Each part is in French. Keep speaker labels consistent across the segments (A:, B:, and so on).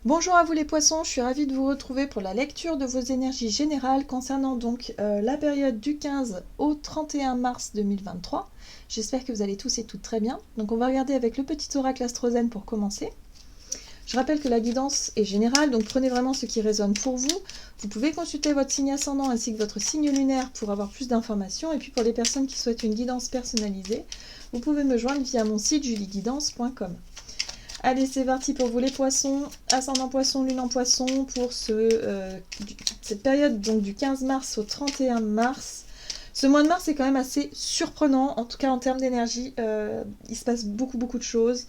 A: Bonjour à vous les poissons, je suis ravie de vous retrouver pour la lecture de vos énergies générales concernant donc la période du 15 au 31 mars 2023. J'espère que vous allez tous et toutes très bien. Donc on va regarder avec le petit oracle astrozène pour commencer. Je rappelle que la guidance est générale, donc prenez vraiment ce qui résonne pour vous. Vous pouvez consulter votre signe ascendant ainsi que votre signe lunaire pour avoir plus d'informations. Et puis pour les personnes qui souhaitent une guidance personnalisée, vous pouvez me joindre via mon site julieguidance.com. Allez, c'est parti pour vous les poissons, ascendant poisson, lune en poisson, pour cette période donc du 15 mars au 31 mars. Ce mois de mars est quand même assez surprenant, en tout cas en termes d'énergie, il se passe beaucoup de choses.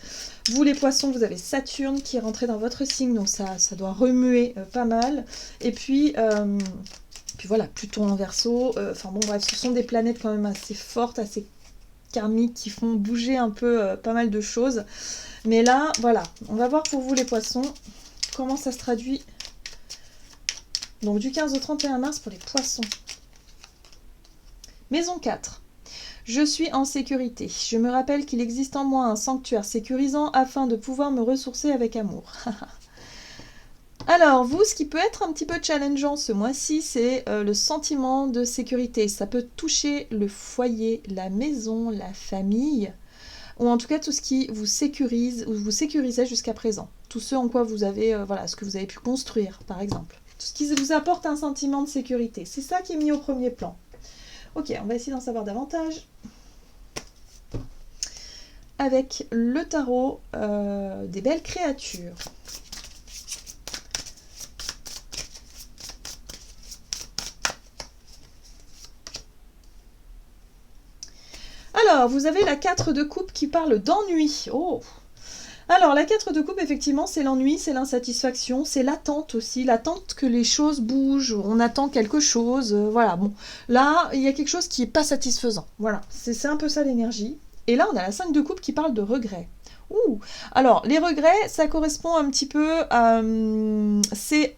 A: Vous les poissons, vous avez Saturne qui est rentré dans votre signe, donc ça doit remuer pas mal. Et puis voilà, Pluton en Verseau, enfin bon bref, ce sont des planètes quand même assez fortes, assez karmiques qui font bouger un peu pas mal de choses. Mais là, voilà, on va voir pour vous les poissons comment ça se traduit. Donc du 15 au 31 mars pour les poissons. Maison 4. Je suis en sécurité. Je me rappelle qu'il existe en moi un sanctuaire sécurisant afin de pouvoir me ressourcer avec amour. Alors, vous, ce qui peut être un petit peu challengeant ce mois-ci, c'est le sentiment de sécurité. Ça peut toucher le foyer, la maison, la famille, ou en tout cas tout ce qui vous sécurise, ou vous sécurisait jusqu'à présent. Tout ce en quoi vous avez, voilà, ce que vous avez pu construire, par exemple. Tout ce qui vous apporte un sentiment de sécurité. C'est ça qui est mis au premier plan. Ok, on va essayer d'en savoir davantage. Avec le tarot des belles créatures. Alors, vous avez la 4 de coupe qui parle d'ennui. Oh! Alors, la 4 de coupe, effectivement, c'est l'ennui, c'est l'insatisfaction, c'est l'attente aussi, l'attente que les choses bougent, on attend quelque chose, voilà, bon. Là, il y a quelque chose qui n'est pas satisfaisant, voilà, c'est un peu ça l'énergie. Et là, on a la 5 de coupe qui parle de regrets. Ouh! Alors, les regrets, ça correspond un petit peu à... c'est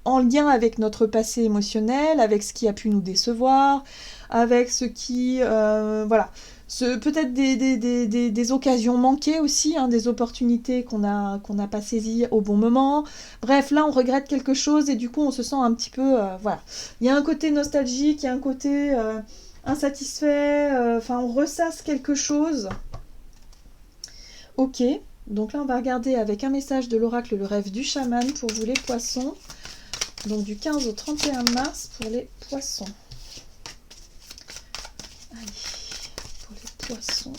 A: en lien avec notre passé émotionnel, avec ce qui a pu nous décevoir, avec ce qui... voilà. Peut-être des occasions manquées aussi, hein, des opportunités qu'on n'a pas saisies au bon moment. Bref, là, on regrette quelque chose et du coup, on se sent un petit peu... voilà. Il y a un côté nostalgique, il y a un côté insatisfait, enfin, on ressasse quelque chose. Ok, donc là, on va regarder avec un message de l'oracle Le Rêve du Chaman pour vous les poissons. Donc du 15 au 31 mars pour les poissons. Allez, pour les poissons.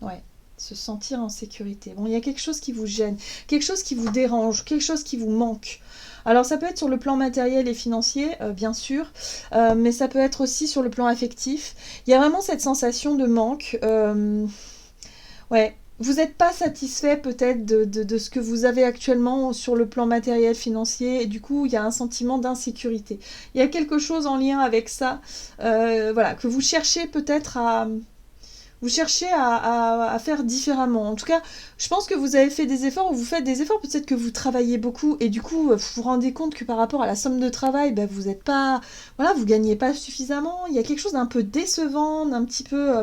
A: Ouais, se sentir en sécurité. Bon, il y a quelque chose qui vous gêne, quelque chose qui vous dérange, quelque chose qui vous manque. Alors ça peut être sur le plan matériel et financier, bien sûr, mais ça peut être aussi sur le plan affectif. Il y a vraiment cette sensation de manque. Ouais, vous n'êtes pas satisfait peut-être de ce que vous avez actuellement sur le plan matériel, financier, et du coup, il y a un sentiment d'insécurité. Il y a quelque chose en lien avec ça, voilà, que vous cherchez peut-être à... Vous cherchez à faire différemment. En tout cas, je pense que vous avez fait des efforts, ou vous faites des efforts, peut-être que vous travaillez beaucoup, et du coup, vous vous rendez compte que par rapport à la somme de travail, ben, vous n'êtes pas... Voilà, vous gagnez pas suffisamment. Il y a quelque chose d'un peu décevant, d'un petit peu...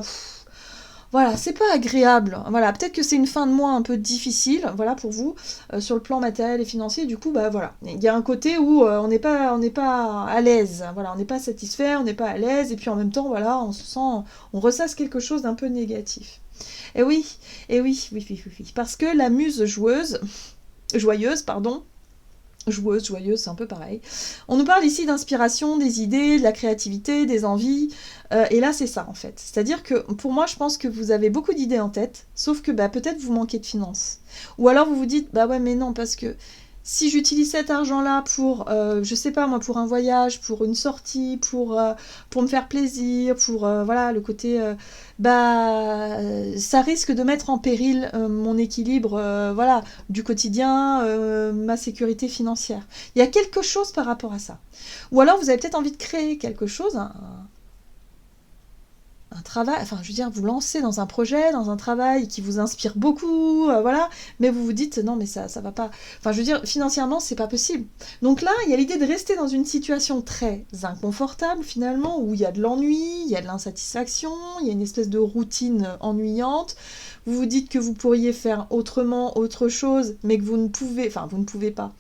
A: voilà, c'est pas agréable. Voilà, peut-être que c'est une fin de mois un peu difficile, voilà, pour vous, sur le plan matériel et financier. Du coup, bah voilà, il y a un côté où on n'est pas à l'aise. Voilà, on n'est pas satisfait, on n'est pas à l'aise, et puis en même temps, voilà, on se sent, on ressasse quelque chose d'un peu négatif. Et oui, parce que la muse joyeuse, pardon. Joyeuse, c'est un peu pareil. On nous parle ici d'inspiration, des idées, de la créativité, des envies, et là c'est ça en fait. C'est-à-dire que pour moi je pense que vous avez beaucoup d'idées en tête, sauf que bah, peut-être vous manquez de finances. Ou alors vous vous dites, bah ouais mais non, parce que si j'utilise cet argent-là pour, je sais pas moi, pour un voyage, pour une sortie, pour me faire plaisir, pour, voilà, le côté, bah, ça risque de mettre en péril mon équilibre, voilà, du quotidien, ma sécurité financière. Il y a quelque chose par rapport à ça. Ou alors vous avez peut-être envie de créer quelque chose, un travail, enfin je veux dire, vous lancez dans un projet, dans un travail qui vous inspire beaucoup, voilà, mais vous vous dites non mais ça va pas. Enfin je veux dire, financièrement c'est pas possible. Donc là, il y a l'idée de rester dans une situation très inconfortable finalement, où il y a de l'ennui, il y a de l'insatisfaction, il y a une espèce de routine ennuyante. Vous vous dites que vous pourriez faire autrement, autre chose, mais que vous ne pouvez pas.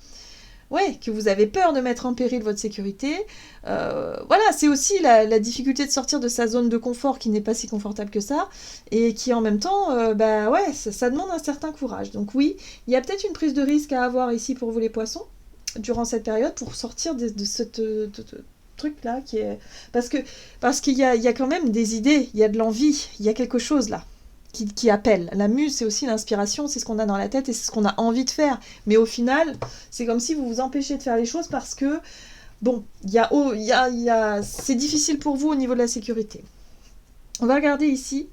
A: Ouais, que vous avez peur de mettre en péril votre sécurité. Voilà, c'est aussi la difficulté de sortir de sa zone de confort qui n'est pas si confortable que ça, et qui en même temps, bah ouais, ça demande un certain courage. Donc oui, il y a peut-être une prise de risque à avoir ici pour vous les poissons, durant cette période, pour sortir de cette truc-là qui est... Parce qu'il y a quand même des idées, il y a de l'envie, il y a quelque chose là. Qui appelle. La muse, c'est aussi l'inspiration, c'est ce qu'on a dans la tête et c'est ce qu'on a envie de faire. Mais au final, c'est comme si vous vous empêchez de faire les choses parce que, bon, c'est difficile pour vous au niveau de la sécurité. On va regarder ici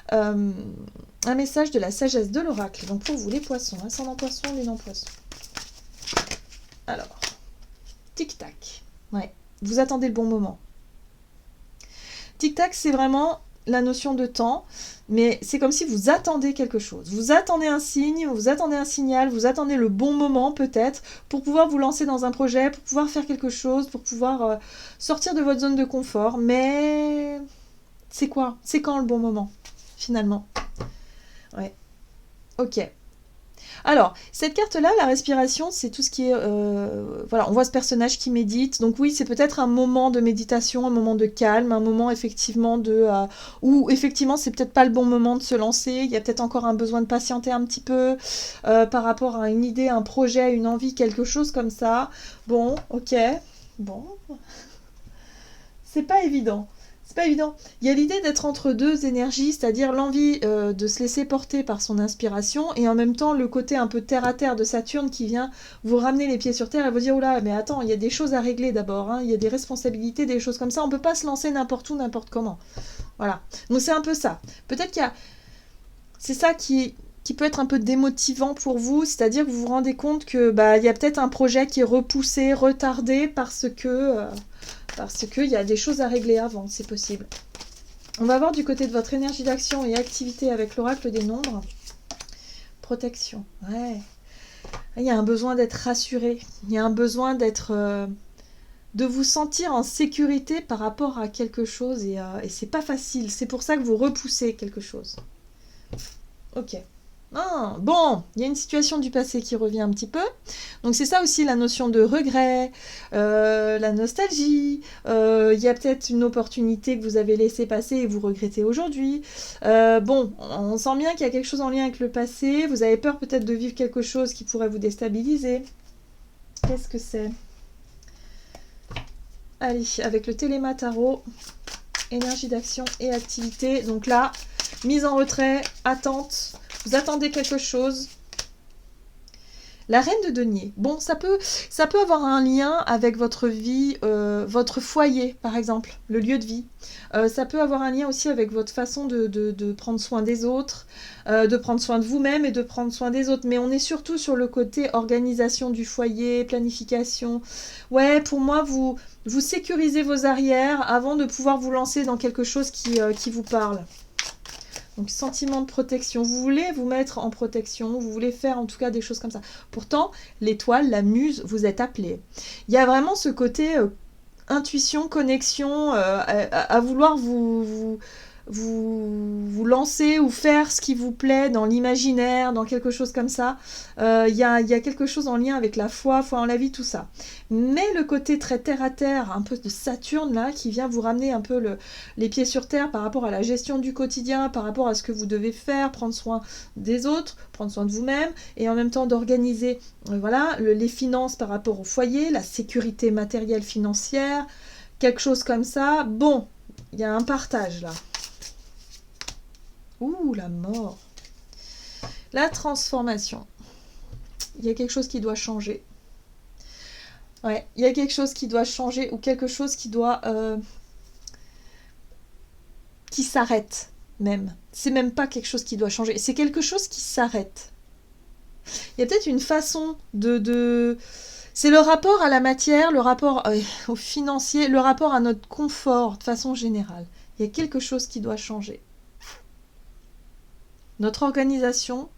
A: un message de la sagesse de l'oracle. Donc pour vous, les poissons, ascendant poisson, lune en poisson. Alors, tic-tac. Ouais, vous attendez le bon moment. Tic-tac, c'est vraiment la notion de temps, mais c'est comme si vous attendez quelque chose. Vous attendez un signe, vous attendez un signal, vous attendez le bon moment peut-être pour pouvoir vous lancer dans un projet, pour pouvoir faire quelque chose, pour pouvoir sortir de votre zone de confort. Mais c'est quoi? C'est quand le bon moment, finalement? Ouais. Ok. Alors, cette carte-là, la respiration, c'est tout ce qui est... voilà, on voit ce personnage qui médite. Donc oui, c'est peut-être un moment de méditation, un moment de calme, un moment effectivement où effectivement, c'est peut-être pas le bon moment de se lancer. Il y a peut-être encore un besoin de patienter un petit peu par rapport à une idée, un projet, une envie, quelque chose comme ça. Bon, ok. Bon. C'est pas évident. C'est pas évident. Il y a l'idée d'être entre deux énergies, c'est-à-dire l'envie de se laisser porter par son inspiration et en même temps le côté un peu terre-à-terre de Saturne qui vient vous ramener les pieds sur terre et vous dire oula, mais attends, il y a des choses à régler d'abord, hein, il y a des responsabilités, des choses comme ça, on peut pas se lancer n'importe où, n'importe comment. Voilà. Donc c'est un peu ça. Peut-être qu'il y a... C'est ça qui peut être un peu démotivant pour vous, c'est-à-dire que vous vous rendez compte que il y a peut-être un projet qui est repoussé, retardé parce qu'il y a des choses à régler avant, c'est possible. On va voir du côté de votre énergie d'action et activité avec l'oracle des nombres. Protection, ouais. Il y a un besoin d'être rassuré, il y a un besoin de vous sentir en sécurité par rapport à quelque chose et c'est pas facile, c'est pour ça que vous repoussez quelque chose. Ok. Ah, bon, il y a une situation du passé qui revient un petit peu. Donc c'est ça aussi la notion de regret, la nostalgie. Il y a peut-être une opportunité que vous avez laissée passer et vous regrettez aujourd'hui. Bon, on sent bien qu'il y a quelque chose en lien avec le passé. Vous avez peur peut-être de vivre quelque chose qui pourrait vous déstabiliser. Qu'est-ce que c'est? Allez, avec le Téléma Tarot, énergie d'action et activité. Donc là, mise en retrait, attente. Vous attendez quelque chose. La reine de denier. Bon, ça peut avoir un lien avec votre vie, votre foyer, par exemple, le lieu de vie. Ça peut avoir un lien aussi avec votre façon de prendre soin des autres, de prendre soin de vous-même et de prendre soin des autres. Mais on est surtout sur le côté organisation du foyer, planification. Ouais, pour moi, vous sécurisez vos arrières avant de pouvoir vous lancer dans quelque chose qui vous parle. Donc, sentiment de protection. Vous voulez vous mettre en protection, vous voulez faire en tout cas des choses comme ça. Pourtant, l'étoile, la muse, vous êtes appelé. Il y a vraiment ce côté intuition, connexion, à vouloir vous lancer ou faire ce qui vous plaît dans l'imaginaire, dans quelque chose comme ça. Il y a quelque chose en lien avec la foi en la vie, tout ça. Mais le côté très terre-à-terre, un peu de Saturne là, qui vient vous ramener un peu les pieds sur terre par rapport à la gestion du quotidien, par rapport à ce que vous devez faire, prendre soin des autres, prendre soin de vous-même, et en même temps d'organiser les finances par rapport au foyer, la sécurité matérielle financière, quelque chose comme ça. Bon, il y a un partage là. Ouh, la mort. La transformation. Il y a quelque chose qui doit changer. Ouais, il y a quelque chose qui doit changer ou quelque chose qui doit... qui s'arrête même. C'est même pas quelque chose qui doit changer. C'est quelque chose qui s'arrête. Il y a peut-être une façon de... C'est le rapport à la matière, le rapport au financier, le rapport à notre confort de façon générale. Il y a quelque chose qui doit changer. Notre organisation,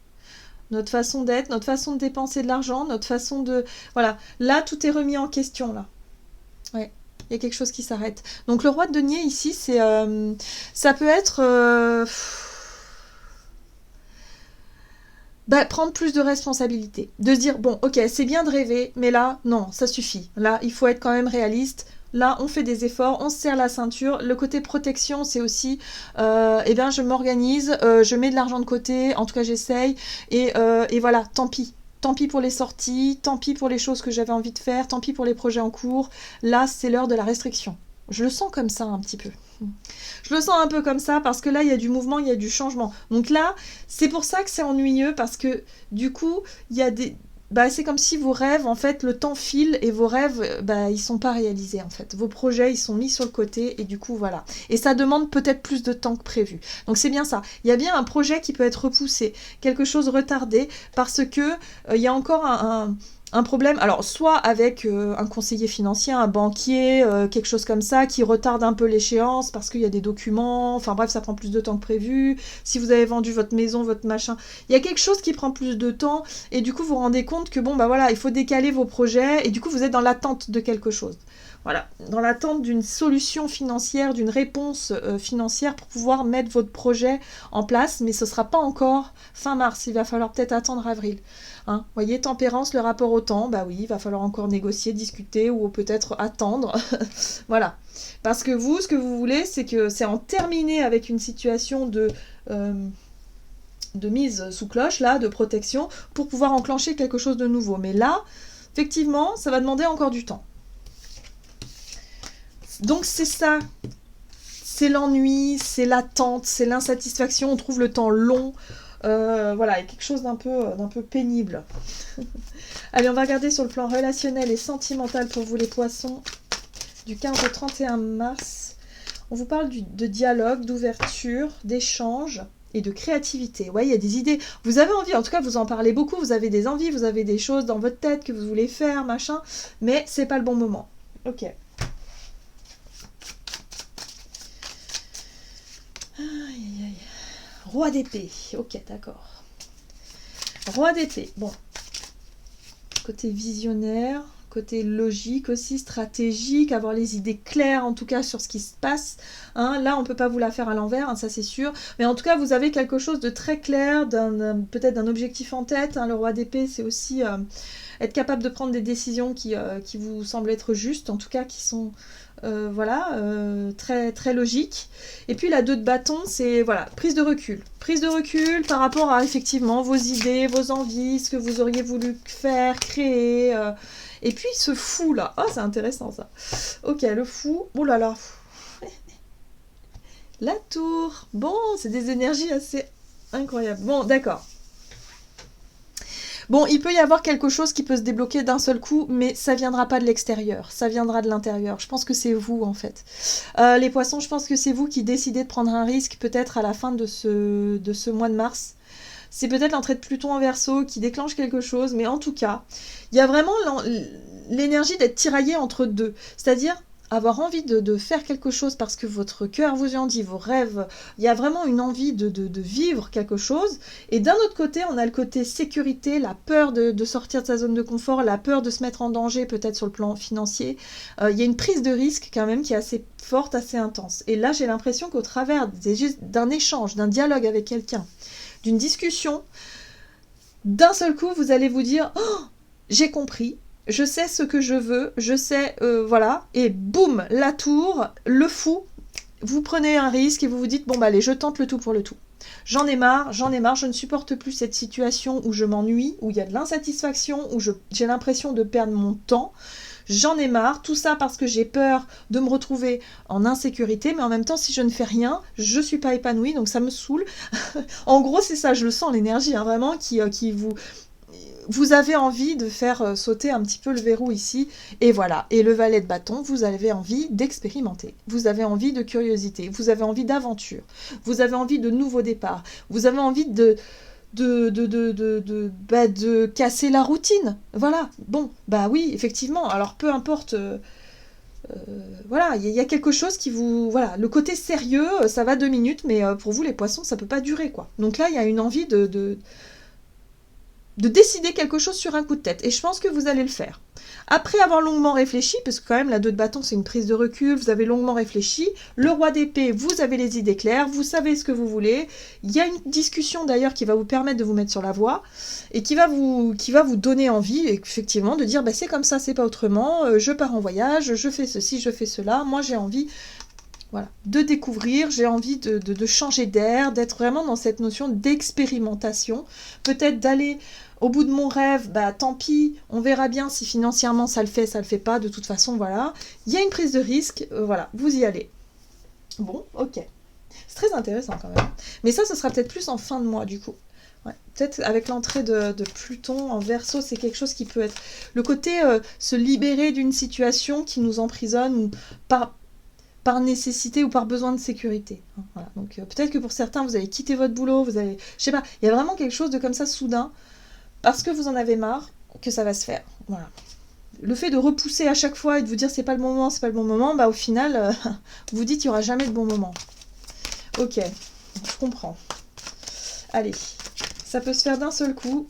A: notre façon d'être, notre façon de dépenser de l'argent, notre façon de... Voilà, là, tout est remis en question, là. Ouais, il y a quelque chose qui s'arrête. Donc, le roi de denier, ici, c'est... ça peut être... prendre plus de responsabilités. De se dire, bon, ok, c'est bien de rêver, mais là, non, ça suffit. Là, il faut être quand même réaliste. Là, on fait des efforts, on se serre la ceinture. Le côté protection, c'est aussi, je m'organise, je mets de l'argent de côté, en tout cas j'essaye, et voilà, tant pis. Tant pis pour les sorties, tant pis pour les choses que j'avais envie de faire, tant pis pour les projets en cours. Là, c'est l'heure de la restriction. Je le sens comme ça un petit peu. Je le sens un peu comme ça parce que là, il y a du mouvement, il y a du changement. Donc là, c'est pour ça que c'est ennuyeux parce que du coup, il y a des... c'est comme si vos rêves, en fait, le temps file et vos rêves, ils sont pas réalisés, en fait. Vos projets, ils sont mis sur le côté et du coup, voilà. Et ça demande peut-être plus de temps que prévu. Donc c'est bien ça. Il y a bien un projet qui peut être repoussé, quelque chose retardé parce que il y a encore un problème, alors soit avec un conseiller financier, un banquier, quelque chose comme ça, qui retarde un peu l'échéance parce qu'il y a des documents, enfin bref, ça prend plus de temps que prévu. Si vous avez vendu votre maison, votre machin, il y a quelque chose qui prend plus de temps et du coup vous vous rendez compte que il faut décaler vos projets et du coup vous êtes dans l'attente de quelque chose. Voilà, dans l'attente d'une solution financière, d'une réponse financière pour pouvoir mettre votre projet en place, mais ce ne sera pas encore fin mars, il va falloir peut-être attendre avril. Hein, voyez, tempérance, le rapport au temps, oui, il va falloir encore négocier, discuter ou peut-être attendre. Voilà. Parce que vous, ce que vous voulez, c'est en terminer avec une situation de mise sous cloche, là, de protection, pour pouvoir enclencher quelque chose de nouveau. Mais là, effectivement, ça va demander encore du temps. Donc c'est ça, c'est l'ennui, c'est l'attente, c'est l'insatisfaction, on trouve le temps long. Voilà, il y a quelque chose d'un peu pénible. Allez, on va regarder sur le plan relationnel et sentimental pour vous les poissons, du 15 au 31 mars. On vous parle de dialogue, d'ouverture, d'échange et de créativité. Ouais, il y a des idées. Vous avez envie, en tout cas vous en parlez beaucoup, vous avez des envies, vous avez des choses dans votre tête que vous voulez faire, machin, mais c'est pas le bon moment. Ok. Aïe, aïe. Roi d'épée, ok, d'accord. Roi d'épée, bon. Côté visionnaire, côté logique aussi, stratégique, avoir les idées claires en tout cas sur ce qui se passe. Hein, là, on ne peut pas vous la faire à l'envers, hein, ça c'est sûr. Mais en tout cas, vous avez quelque chose de très clair, peut-être d'un objectif en tête. Hein, le roi d'épée, c'est aussi être capable de prendre des décisions qui vous semblent être justes, en tout cas qui sont... très, très logique. Et puis la 2 de bâton, c'est prise de recul. Prise de recul par rapport à effectivement vos idées, vos envies, ce que vous auriez voulu faire, créer. Et puis ce fou là, oh c'est intéressant ça. Ok, le fou, oh là là. La tour, bon, c'est des énergies assez incroyables. Bon, d'accord. Bon, il peut y avoir quelque chose qui peut se débloquer d'un seul coup, mais ça viendra pas de l'extérieur, ça viendra de l'intérieur. Je pense que c'est vous, en fait. Les poissons, je pense que c'est vous qui décidez de prendre un risque, peut-être à la fin de ce mois de mars. C'est peut-être l'entrée de Pluton en Verseau qui déclenche quelque chose, mais en tout cas, il y a vraiment l'énergie d'être tiraillé entre deux. C'est-à-dire avoir envie de faire quelque chose parce que votre cœur vous en dit, vos rêves, il y a vraiment une envie de vivre quelque chose. Et d'un autre côté, on a le côté sécurité, la peur de sortir de sa zone de confort, la peur de se mettre en danger peut-être sur le plan financier. Il y a une prise de risque quand même qui est assez forte, assez intense. Et là, j'ai l'impression qu'au travers d'un échange, d'un dialogue avec quelqu'un, d'une discussion, d'un seul coup, vous allez vous dire « Oh, j'ai compris ». Je sais ce que je veux, je sais, voilà, et boum, la tour, le fou, vous prenez un risque et vous vous dites, bon, allez, je tente le tout pour le tout. J'en ai marre, je ne supporte plus cette situation où je m'ennuie, où il y a de l'insatisfaction, où j'ai l'impression de perdre mon temps. J'en ai marre, tout ça parce que j'ai peur de me retrouver en insécurité, mais en même temps, si je ne fais rien, je ne suis pas épanouie, donc ça me saoule. En gros, c'est ça, je le sens, l'énergie, hein, vraiment, qui vous avez envie de faire sauter un petit peu le verrou ici, et voilà. Et le valet de bâton, vous avez envie d'expérimenter, vous avez envie de curiosité, vous avez envie d'aventure, vous avez envie de nouveaux départs, vous avez envie de casser la routine. Voilà, bon, oui, effectivement, alors peu importe voilà, il y a quelque chose qui vous... Voilà, le côté sérieux, ça va 2 minutes, mais pour vous, les poissons, ça peut pas durer, quoi. Donc là, il y a une envie de décider quelque chose sur un coup de tête. Et je pense que vous allez le faire. Après avoir longuement réfléchi, parce que quand même la 2 de bâton c'est une prise de recul, vous avez longuement réfléchi, le roi d'épée, vous avez les idées claires, vous savez ce que vous voulez, il y a une discussion d'ailleurs qui va vous permettre de vous mettre sur la voie, et qui va vous donner envie, effectivement, de dire bah, c'est comme ça, c'est pas autrement, je pars en voyage, je fais ceci, je fais cela, moi j'ai envie... Voilà, de découvrir, j'ai envie de changer d'air, d'être vraiment dans cette notion d'expérimentation, peut-être d'aller au bout de mon rêve, bah tant pis, on verra bien si financièrement ça le fait pas, de toute façon, voilà. Il y a une prise de risque, voilà, vous y allez. Bon, ok. C'est très intéressant quand même. Mais ça, ce sera peut-être plus en fin de mois, du coup. Ouais. Peut-être avec l'entrée de Pluton en Verseau, c'est quelque chose qui peut être... Le côté se libérer d'une situation qui nous emprisonne, ou par nécessité ou par besoin de sécurité. Voilà. Donc peut-être que pour certains, vous allez quitter votre boulot, vous allez... Je sais pas, il y a vraiment quelque chose de comme ça soudain, parce que vous en avez marre, que ça va se faire. Voilà. Le fait de repousser à chaque fois et de vous dire c'est pas le bon moment, c'est pas le bon moment, bah au final, vous dites il y aura jamais de bon moment. Ok, je comprends. Allez, ça peut se faire d'un seul coup.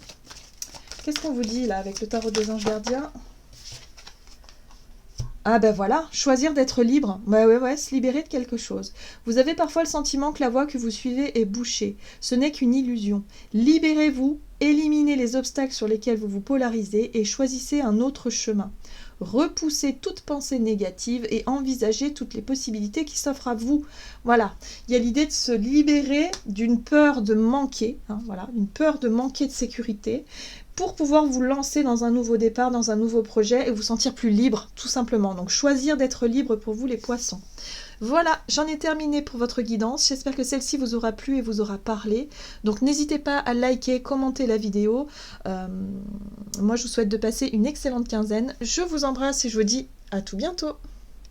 A: Qu'est-ce qu'on vous dit là avec le tarot des anges gardiens ? Ah ben voilà, choisir d'être libre. Ouais, se libérer de quelque chose. Vous avez parfois le sentiment que la voie que vous suivez est bouchée. Ce n'est qu'une illusion. Libérez-vous, éliminez les obstacles sur lesquels vous vous polarisez et choisissez un autre chemin. Repoussez toute pensée négative et envisagez toutes les possibilités qui s'offrent à vous. Voilà, il y a l'idée de se libérer d'une peur de manquer, voilà, une peur de manquer de sécurité, pour pouvoir vous lancer dans un nouveau départ, dans un nouveau projet et vous sentir plus libre, tout simplement. Donc choisir d'être libre pour vous les poissons. Voilà, j'en ai terminé pour votre guidance. J'espère que celle-ci vous aura plu et vous aura parlé. Donc n'hésitez pas à liker, commenter la vidéo. Moi je vous souhaite de passer une excellente quinzaine. Je vous embrasse et je vous dis à tout bientôt.